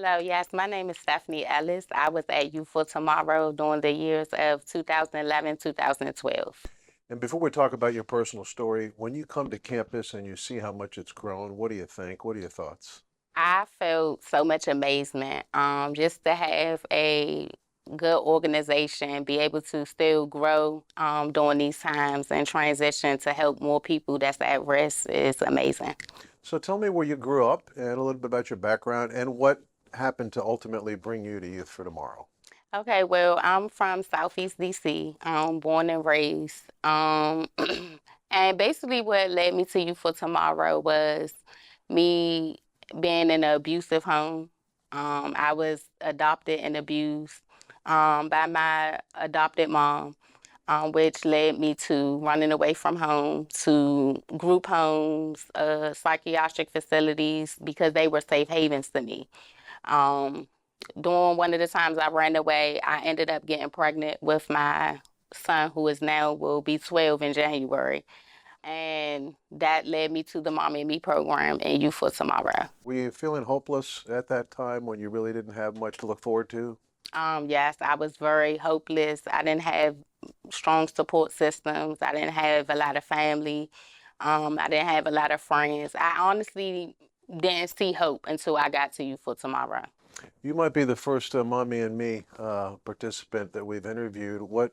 Hello, yes, my name is Stephanie Ellis. I was at Youth for Tomorrow during the years of 2011, 2012. And before we talk about your personal story, when you come to campus and you see how much it's grown, what do you think? What are your thoughts? I felt so much amazement just to have a good organization, be able to still grow during these times and transition to help more people that's at risk is amazing. So tell me where you grew up and a little bit about your background and what happened to ultimately bring you to Youth for Tomorrow. Okay, well, I'm from Southeast DC, born and raised. And basically, what led me to Youth for Tomorrow was me being in an abusive home. I was adopted and abused by my adopted mom, which led me to running away from home to group homes, psychiatric facilities, because they were safe havens to me. Um, During one of the times I ran away, I ended up getting pregnant with my son, who is now will be 12 in January. And that led me to the Mommy and Me program in Youth for Tomorrow. Were you feeling hopeless at that time when you really didn't have much to look forward to? Yes, I was very hopeless. I didn't have strong support systems. I didn't have a lot of family. I didn't have a lot of friends. I honestly didn't see hope until I got to Youth for Tomorrow. You might be the first Mommy and Me participant that we've interviewed. What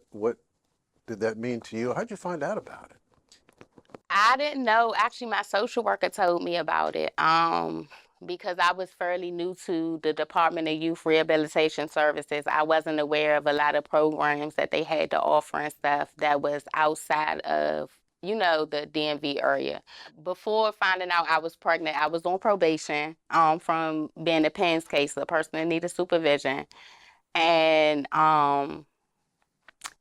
did that mean to you? How'd you find out about it? I didn't know. Actually, my social worker told me about it. Because I was fairly new to the Department of Youth Rehabilitation Services. I wasn't aware of a lot of programs that they had to offer and stuff that was outside of, the DMV area. Before finding out I was pregnant, I was on probation from being a PENS case, a person that needed supervision. And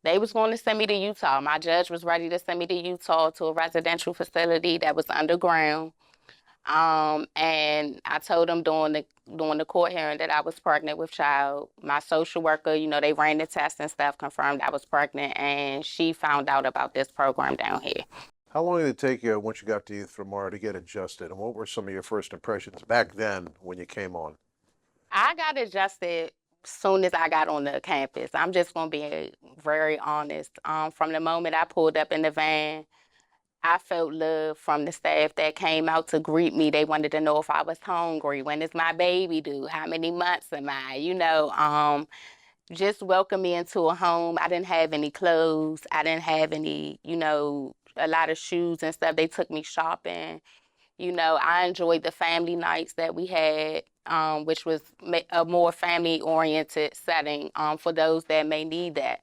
they was going to send me to Utah. My judge was ready to send me to Utah to a residential facility that was underground. And I told them during the court hearing that I was pregnant with child. My social worker, they ran the test and stuff, confirmed I was pregnant, and she found out about this program down here. How long did it take you once you got to Youth for Tomorrow to get adjusted? And what were some of your first impressions back then when you came on? I got adjusted soon as I got on the campus. I'm just gonna be very honest. From the moment I pulled up in the van, I felt love from the staff that came out to greet me. They wanted to know if I was hungry. When is my baby due? How many months am I? Just welcome me into a home. I didn't have any clothes. I didn't have any, a lot of shoes and stuff. They took me shopping. I enjoyed the family nights that we had, which was a more family-oriented setting for those that may need that.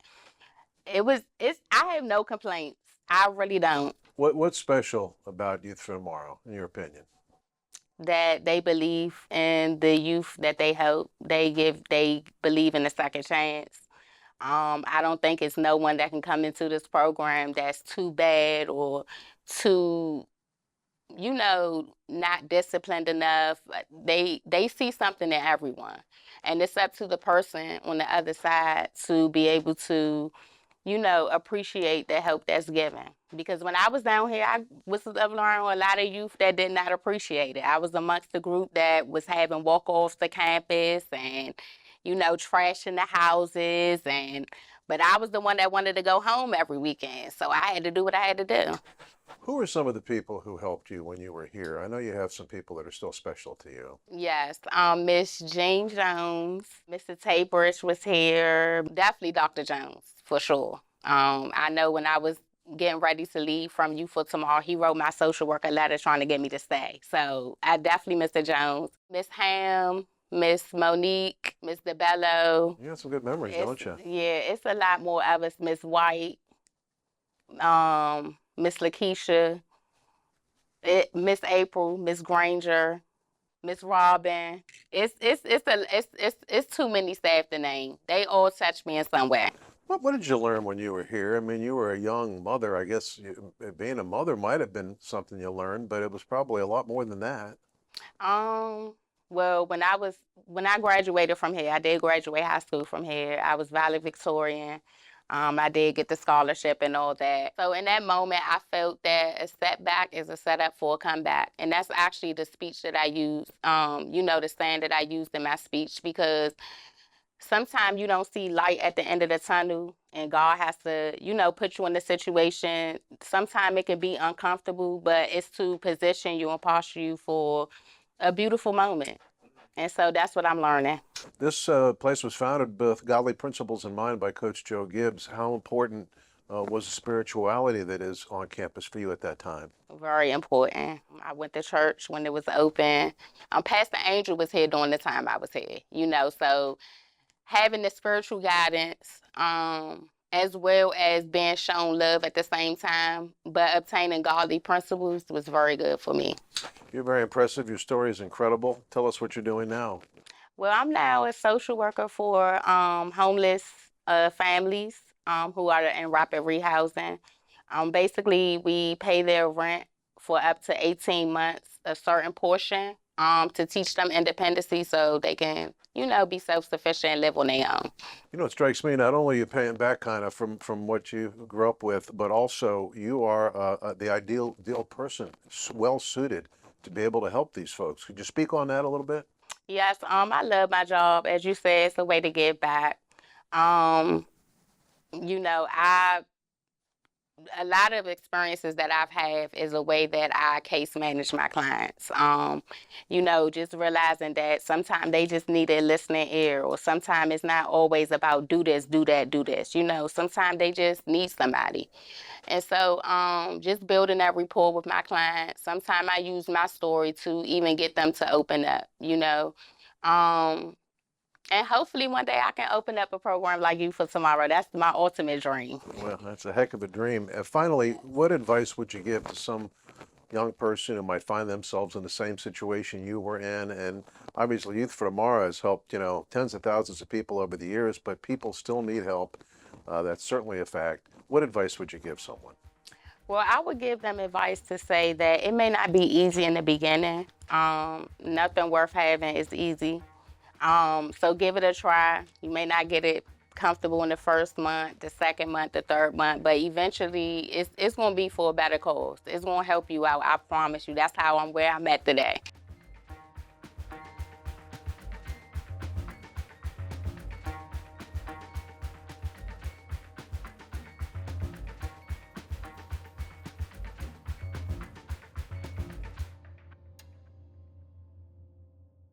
I have no complaints. I really don't. What's special about Youth for Tomorrow, in your opinion? That they believe in the youth that they help. They believe in a second chance. I don't think it's no one that can come into this program that's too bad or too, not disciplined enough. They see something in everyone. And it's up to the person on the other side to be able to appreciate the help that's given. Because when I was down here, I was around a lot of youth that did not appreciate it. I was amongst the group that was having walk-offs to campus and, trashing the houses but I was the one that wanted to go home every weekend. So I had to do what I had to do. Who are some of the people who helped you when you were here? I know you have some people that are still special to you. Yes, Miss Jean Jones, Mr. Tabrish was here. Definitely Dr. Jones, for sure. I know when I was getting ready to leave from You for Tomorrow, he wrote my social worker letter trying to get me to stay. So I definitely Mr. Jones. Miss Ham, Miss Monique, Miss DeBello. You got some good memories, It's don't you? yeah, it's a lot more of us. Miss White, Miss Lakeisha, Miss April, Miss Granger, Miss Robin. It's too many staff to name. They all touched me in some way. What did you learn when you were here? I mean, you were a young mother. I guess being a mother might have been something you learned, but it was probably a lot more than that. Um, well, when I graduated from here, I did graduate high school from here. I was valedictorian. I did get the scholarship and all that. So in that moment, I felt that a setback is a setup for a comeback. And that's actually the speech that I use, the saying that I used in my speech, because sometimes you don't see light at the end of the tunnel, and God has to, put you in the situation. Sometimes it can be uncomfortable, but it's to position you and posture you for a beautiful moment. And so that's what I'm learning. This place was founded with godly principles in mind by Coach Joe Gibbs. How important was the spirituality that is on campus for you at that time? Very important. I went to church when it was open. Pastor Angel was here during the time I was here, so having the spiritual guidance, as well as being shown love at the same time, but obtaining godly principles was very good for me. You're very impressive. Your story is incredible. Tell us what you're doing now. Well, I'm now a social worker for homeless families who are in rapid rehousing. Basically, we pay their rent for up to 18 months, a certain portion, to teach them independency so they can, be self-sufficient and live on their own. It strikes me not only are you paying back kind of from what you grew up with, but also you are the ideal person, well suited to be able to help these folks. Could you speak on that a little bit? Yes, I love my job. As you said, it's a way to give back. Um, I a lot of experiences that I've had is a way that I case manage my clients. Just realizing that sometimes they just need a listening ear, or sometimes it's not always about do this, do that, do this. Sometimes they just need somebody. And so just building that rapport with my clients. Sometimes I use my story to even get them to open up. Um, and hopefully one day I can open up a program like You for Tomorrow. That's my ultimate dream. Well, that's a heck of a dream. And finally, what advice would you give to some young person who might find themselves in the same situation you were in? And obviously, Youth for Tomorrow has helped, tens of thousands of people over the years, but people still need help. That's certainly a fact. What advice would you give someone? Well, I would give them advice to say that it may not be easy in the beginning. Nothing worth having is easy. So give it a try. You may not get it comfortable in the first month, the second month, the third month, but eventually it's going to be for a better cause. It's going to help you out. I promise you. That's how I'm where I'm at today.